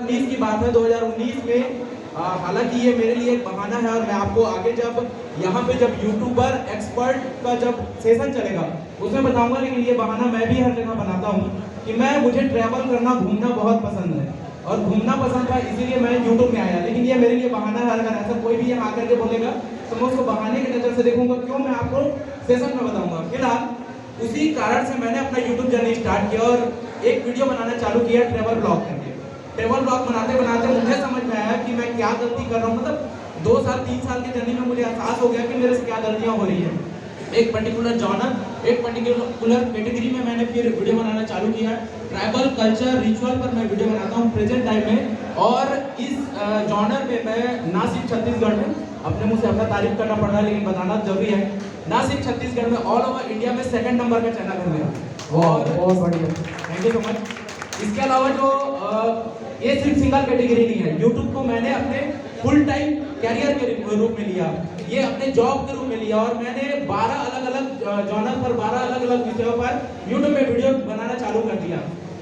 2019 की बात है। 2019 में हालांकि ये मेरे लिए एक बहाना है, और मैं आपको आगे जब यहाँ पे जब यूट्यूबर एक्सपर्ट का जब सेशन चलेगा उसमें बताऊंगा। लेकिन ये बहाना मैं भी हर जगह बनाता हूँ कि मुझे ट्रैवल करना, घूमना बहुत पसंद है, और घूमना पसंद था इसीलिए मैं यूट्यूब में आया। लेकिन ये मेरे लिए बहाना है। अगर ऐसा कोई भी यहाँ आकर के बोलेगा तो मैं उसको बहाने की नज़र से देखूंगा। क्यों, मैं आपको सेशन में बताऊंगा। फिलहाल उसी कारण से मैंने अपना यूट्यूब जर्नी स्टार्ट किया और एक वीडियो बनाना चालू किया ट्रैवल ब्लॉग करके। ट्रैवल ब्लॉग बनाते बनाते मुझे समझ में आया कि मैं क्या गलती कर रहा हूँ। मतलब 2 साल 3 साल की जर्नी में मुझे एहसास हो गया कि मेरे से क्या गलतियाँ हो रही है। एक पर्टिकुलर जॉनर, एक पर्टिकुलर कैटेगरी में मैंने फिर वीडियो बनाना चालू किया। ट्राइबल कल्चर, रिचुअल पर मैं वीडियो बनाता हूँ प्रेजेंट टाइम में। और इस जॉनर में मैं ना सिर्फ छत्तीसगढ़ में, अपने मुंह से अपना तारीफ करना पड़ रहा है लेकिन बताना जरूरी है, ना सिर्फ छत्तीसगढ़ में, ऑल ओवर इंडिया में 2nd नंबर का चैनल है मेरा। और बहुत बढ़िया, थैंक यू सो मच। इसके अलावा जो ये सिर्फ सिंगल कैटेगरी नहीं है, यूट्यूब को मैंने अपने फुल टाइम कैरियर के रूप में लिया, ये अपने जॉब के रूप में लिया। और मैंने 12 अलग अलग जॉनर पर, 12 अलग अलग विषयों पर यूट्यूब में वीडियो बनाना चालू कर दिया।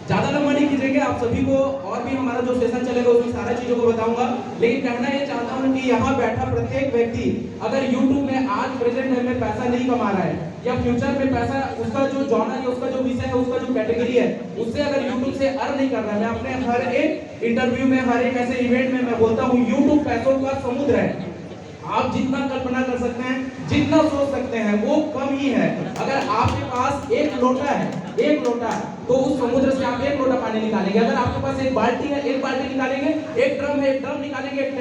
ज़्यादा लंबा नहीं खींचेंगे, आप सभी को और भी हमारा जो सेशन चलेगा उसमें सारा चीज़ों को बताऊंगा। लेकिन कहना ये चाहता हूँ कि यहाँ बैठा प्रत्येक व्यक्ति अगर यूट्यूब में आज प्रेजेंट में पैसा नहीं कमा रहा है, या फ्यूचर में पैसा, उसका जो जॉनर है, उसका जो विषय है, उसका जो कैटेगरी है, उससे अगर यूट्यूब से अर्न नहीं कर रहा है, मैं अपने हर एक इंटरव्यू में, हर एक ऐसे इवेंट में मैं बोलता हूँ यूट्यूब पैसों का समुद्र है। आप जितना कल्पना कर सकते हैं, जितना सोच सकते हैं, वो कम ही है। अगर आपके पास एक लोटा है, एक लोटा, तो उस समुद्र से आप एक लोटा पानी निकालेंगे। अगर आपके पास एक बाल्टी है, एक बाल्टी निकालेंगे। एक ड्रम है, एक ड्रम निकालेंगे। एक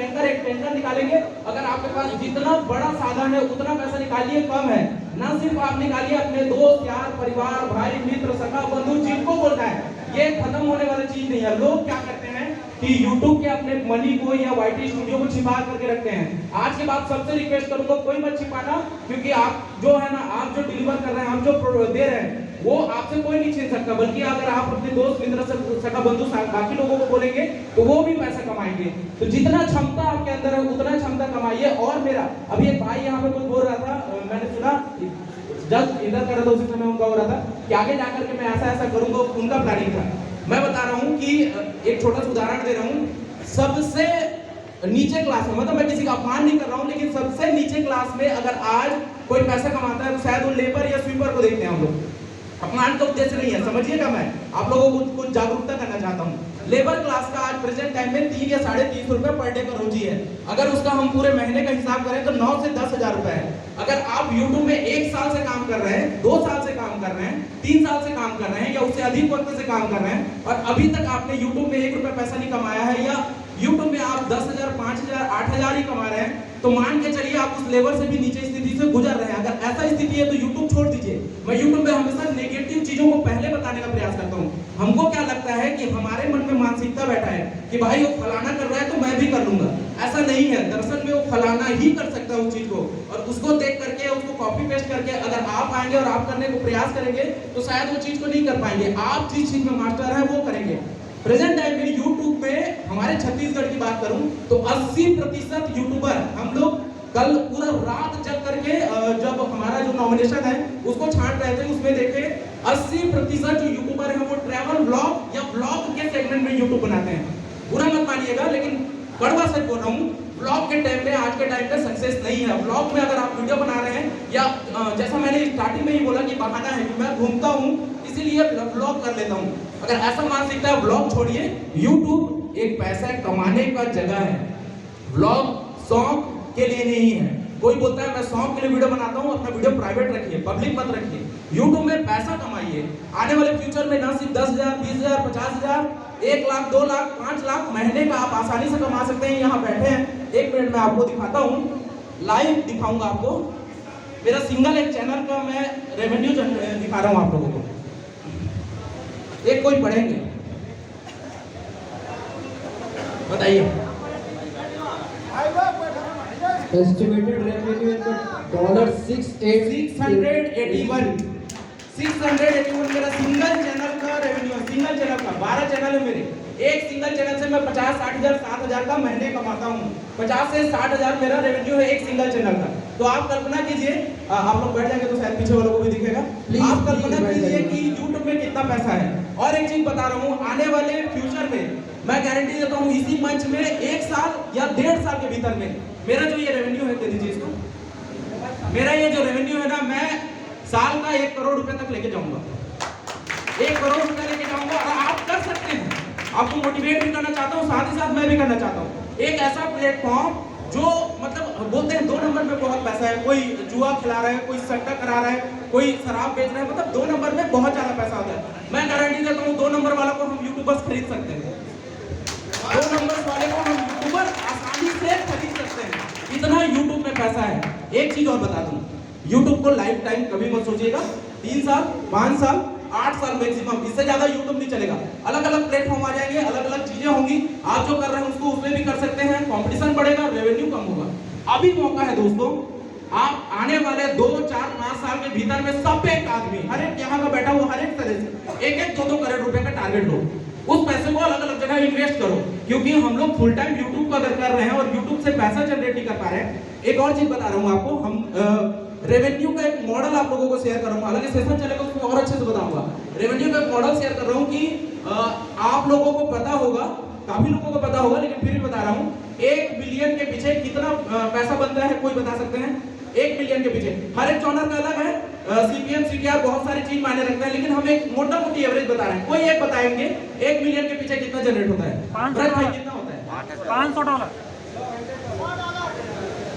टैंकर निकालेंगे। अगर आपके पास जितना बड़ा साधन है उतना पैसा निकालिए, कम है। ना सिर्फ आप निकालिए, अपने दोस्त, यार, परिवार, भाई, मित्र, सखा, बंधु, जिनको बोलना है, ये खत्म होने वाली चीज नहीं है। लोग क्या करते हैं कि YouTube के अपने मनी को या YT स्टूडियो को छिपा करके रखते हैं। आज के बाद सबसे रिक्वेस्ट करूंगा, कोई मत छिपाना, क्योंकि आप जो है ना, आप जो डिलीवर कर रहे हैं, आप जो दे रहे हैं, वो आपसे कोई नहीं छीन सकता। बल्कि अगर आप अपने दोस्त, मित्र, सखा, बंधु, बाकी लोगों को बोलेंगे तो वो भी पैसा कमाएंगे। तो जितना क्षमता आपके अंदर है उतना क्षमता कमाइए। और मेरा अभी एक भाई यहाँ पे कोई बोल रहा था, मैंने सुना, जब इधर कर रहा था उसी समय उनका हो रहा था कि आगे जाकर के मैं ऐसा ऐसा करूंगा, उनका प्लानिंग था। मैं बता रहा हूँ कि एक छोटा सा उदाहरण दे रहा हूँ। सबसे नीचे क्लास में, मतलब मैं किसी का अपमान नहीं कर रहा हूँ, लेकिन सबसे नीचे क्लास में अगर आज कोई पैसा कमाता है तो शायद वो लेबर या स्वीपर को देखते हैं हम लोग। अपमान का उद्देश्य नहीं है, समझिएगा। मैं आप लोगों को कुछ जागरूकता करना चाहता हूँ। लेबर क्लास का आज प्रेजेंट टाइम में 3 या 3.5 रुपए पर डे का रोजी है। अगर उसका हम पूरे महीने का हिसाब करें तो 9 से 10 हजार रुपए है। अगर आप YouTube में 1 साल से काम कर रहे हैं, 2 साल से काम कर रहे हैं, 3 साल से काम कर रहे हैं, या उससे अधिक वक्त से काम कर रहे हैं, और अभी तक आपने YouTube में 1 रुपया पैसा नहीं कमाया है, या YouTube में आप 10,000, 5,000, 8,000 ही कमा रहे हैं, तो मान के चलिए आप उस लेवल से भी नीचे स्थिति से गुजर रहे हैं। अगर ऐसा स्थिति है तो YouTube छोड़ दीजिए। मैं YouTube में हमेशा नेगेटिव चीजों को पहले बताने का प्रयास करता हूँ। हमको क्या लगता है कि हमारे मन में मानसिकता बैठा है कि भाई वो फलाना कर रहा है तो मैं भी कर लूंगा। ऐसा नहीं है, दरअसल में वो फलाना ही कर सकता है उस चीज को, और उसको देख करके, उसको कॉपी पेस्ट करके अगर आप आएंगे और आप करने को प्रयास करेंगे तो शायद वो चीज को नहीं कर पाएंगे। आप जिस चीज में मास्टर है वो करेंगे। प्रेजेंट टाइम में यूट्यूब में हमारे छत्तीसगढ़ की बात करूं तो 80% यूट्यूबर, हम लोग कल पूरा रात जग करके जब हमारा जो नॉमिनेशन है उसको छांट रहे थे, उसमें देखे 80% जो यूट्यूबर है वो ट्रैवल ब्लॉग या ब्लॉग के सेगमेंट में यूट्यूब बनाते हैं। बुरा मत मानिएगा, लेकिन कड़वा सच बोल रहा हूँ, ब्लॉग के टाइम में, आज के टाइम में सक्सेस नहीं है। ब्लॉग में अगर आप वीडियो बना रहे हैं, या जैसा मैंने स्टार्टिंग में ही बोला कि बहाना है कि मैं घूमता हूँ इसीलिए ब्लॉग कर लेता हूँ, अगर ऐसा मानसिकता है, ब्लॉग छोड़िए। यूट्यूब एक पैसा कमाने का जगह है, ब्लॉग शौक के लिए नहीं है। कोई बोलता है मैं शौक के लिए वीडियो बनाता हूँ, अपना वीडियो प्राइवेट रखिए, पब्लिक मत रखिए। यूट्यूब में पैसा कमाइए। आने वाले फ्यूचर में ना सिर्फ 10,000, 20,000, 50,000, 1 लाख, 2 लाख, 5 लाख महीने का आप आसानी से कमा सकते हैं। यहाँ बैठे हैं, 1 मिनट में आपको दिखाता हूँ, लाइव दिखाऊंगा आपको। मेरा सिंगल एक चैनल का मैं रेवेन्यू दिखा रहा हूँ आप लोगों को। एक कोई पढ़ेंगे, बताइए। Estimated revenue is $681 मेरा सिंगल चैनल का रेवेन्यू है। सिंगल चैनल का 12 चैनल है मेरे। एक सिंगल चैनल से मैं 50, 60 हजार, 7 हजार का महीने कमाता हूँ। 50 से 60 हजार मेरा रेवेन्यू है एक सिंगल चैनल का। तो आप कल्पना कीजिए, आप लोग बैठ जाएंगे तो शायद पीछे वालों को भी दिखेगा। आप कल्पना कीजिए कि YouTube में कितना पैसा है। और एक चीज बता रहा हूँ, आने वाले फ्यूचर में मैं गारंटी देता हूँ इसी मंच में 1 साल या 1.5 साल के भीतर में मेरा जो ये रेवेन्यू है, दे दीजिए इसको, मेरा ये जो रेवेन्यू है ना, मैं साल का 1 करोड़ रुपए तक लेके जाऊंगा। 1 करोड़ रुपए लेके जाऊंगा। और आप कर सकते हैं, आपको मोटिवेट भी करना चाहता हूँ, साथ ही साथ मैं भी करना चाहता हूँ। एक ऐसा प्लेटफॉर्म जो मतलब बोलते हैं 2 नंबर में बहुत पैसा है, कोई जुआ खिला रहा है, कोई सट्टा करा रहा है, कोई शराब बेच रहा है, मतलब 2 नंबर में बहुत ज्यादा पैसा होता है। मैं गारंटी देता हूँ 2 नंबर वाला को हम यूट्यूबर्स खरीद सकते हैं। 2 नंबर वाले को हम यूट्यूबर आसानी से खरीद सकते हैं, इतना यूट्यूब में पैसा है। एक चीज और बता दूं, यूट्यूब को लाइफ टाइम कभी मत सोचिएगा, 3 साल 5 साल 8 साल मैक्सिमम, इससे ज्यादा यूट्यूब नहीं चलेगा। अलग अलग प्लेटफॉर्म आ जाएंगे, अलग अलग चीजें होंगी, आप जो कर रहे हैं उसको उसमें भी कर सकते हैं, कंपटीशन बढ़ेगा, रेवेन्यू कम होगा। अभी मौका है दोस्तों, आप आने वाले 2 4 5 साल के भीतर में सब एक आदमी, हर एक यहाँ का बैठा हुआ, हर एक तरह से 1 2 करोड़ रुपए का टारगेट लो। उस पैसे को अलग अलग जगह इन्वेस्ट करो, क्योंकि हम लोग फुल टाइम यूट्यूब को अगर कर रहे हैं और यूट्यूब से पैसा जनरेट नहीं कर पा रहे हैं। एक और चीज बता रहा हूँ आपको, हम रेवेन्यू का एक मॉडल आप लोगों को शेयर कर रहा हूँ, हालांकि सेशन चलेगा उसमें और अच्छे से बताऊंगा। रेवेन्यू का एक मॉडल शेयर कर रहा हूँ कि आप लोगों को पता होगा, काफी लोगों को पता होगा, लेकिन फिर भी बता रहा हूँ, 1 मिलियन के पीछे कितना पैसा बनता है, कोई बता सकते हैं? 1 मिलियन के पीछे हर एक जॉनर का अलग है, सीपीएम सीटीआर बहुत सारी चीज मायने रखते हैं, लेकिन हम एक मोटा मोटी एवरेज बता रहे हैं। कोई एक बताएंगे 1 मिलियन के पीछे कितना जनरेट होता है? कितना होता है? $500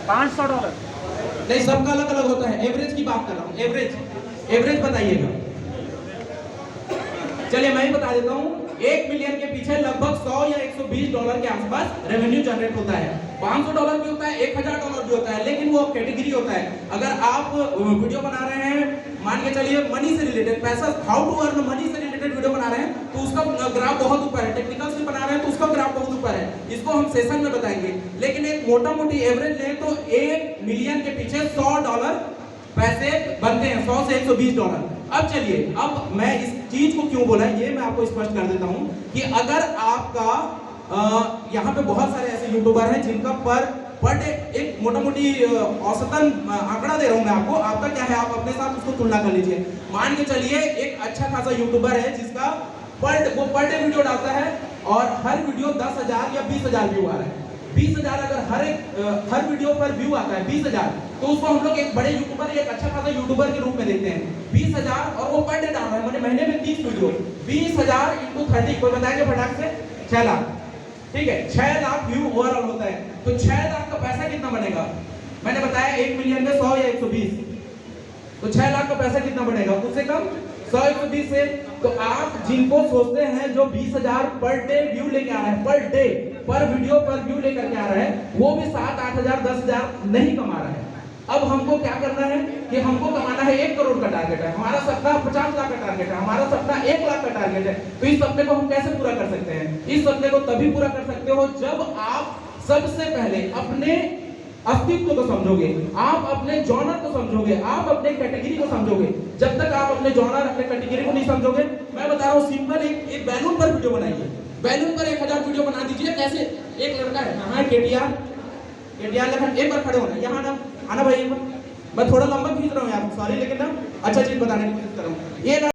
$500 नहीं, सबका अलग अलग होता है, एवरेज की बात कर रहा हूँ, एवरेज बताइएगा। चलिए मैं ही बता देता हूँ, 1 मिलियन के पीछे लगभग 100 या $120 के आसपास रेवेन्यू जनरेट होता है। $500 भी होता है, $1000 भी होता है, लेकिन वो कैटेगरी होता है। अगर आप वीडियो बना रहे हैं, मान के चलिए मनी से रिलेटेड, पैसा, हाउ टू अर्न मनी से रिलेटेड वीडियो बना रहे हैं, तो उसका ग्राफ बहुत ऊपर है। टेक्निकल से बना रहे हैं तो उसका ग्राफ बहुत ऊपर है, इसको हम सेशन में बताएंगे। लेकिन एक मोटा मोटी एवरेज लें तो 1 मिलियन के पीछे $100 पैसे बनते हैं, $100 से $120। अब चलिए, अब मैं इस चीज को क्यों बोला ये मैं आपको स्पष्ट कर देता हूं कि अगर आपका यहाँ पे बहुत सारे ऐसे यूट्यूबर हैं जिनका पर डे एक मोटा मोटी औसतन आंकड़ा दे रहा हूं मैं आपका क्या है, आप अपने साथ उसको तुलना कर लीजिए। मान के चलिए एक अच्छा खासा यूट्यूबर है जिसका वो पर डे वीडियो डालता है और हर वीडियो 10,000 या 20,000 व्यू आ रहा है। 20,000 अगर हर वीडियो पर व्यू आता है 20,000, तो उसको हम लोग एक बड़े यूट्यूबर, एक अच्छा खासा यूट्यूबर के रूप में देखते हैं। 20,000 और वो पर डे डाल रहा है, महीने में 30 वीडियो, 20,000 × 30, कोई बताएंगे फटाक से? 6 लाख, ठीक है, 6 लाख व्यू ओवरऑल होता है। तो 6 लाख का पैसा कितना बनेगा? मैंने बताया 1 मिलियन में 100 या 120, तो 6 लाख का पैसा कितना बनेगा? उससे कम 100 120 से। तो आप जिनको सोचते हैं जो 20,000 पर डे व्यू लेके आ रहा है, पर डे पर वीडियो पर व्यू लेकर के आ रहा है, वो भी 7 8 हजार 10 हजार नहीं कमा रहा है। अब हमको क्या करना है कि हमको कमाना है 1 करोड़ का टारगेट है, हमारा सपना 50 लाख का टारगेट है, हमारा सपना 1 लाख का टारगेट है। तो इस सपने को हम कैसे पूरा कर सकते हैं? इस सपने को तभी पूरा कर सकते हो जब आप सबसे पहले अपने अस्तित्व को समझोगे, आप अपने जॉनर को समझोगे, आप अपने कैटेगरी को समझोगे। जब तक आप अपने जॉनर, अपने कैटेगरी को नहीं समझोगे, मैं बता रहा हूँ सिंपल, एक बैलून पर वीडियो बनाइए, बैलून पर 1000 वीडियो बना दीजिए। कैसे? एक लड़का है, हाँ केटीआर लखन, एक बार खड़े होना, यहाँ आना भाई, एक बार, मैं थोड़ा लंबा खींच रहा हूँ यार, सॉरी, लेकिन ना अच्छा चीज बताने की कोशिश कर रहा हूँ। ये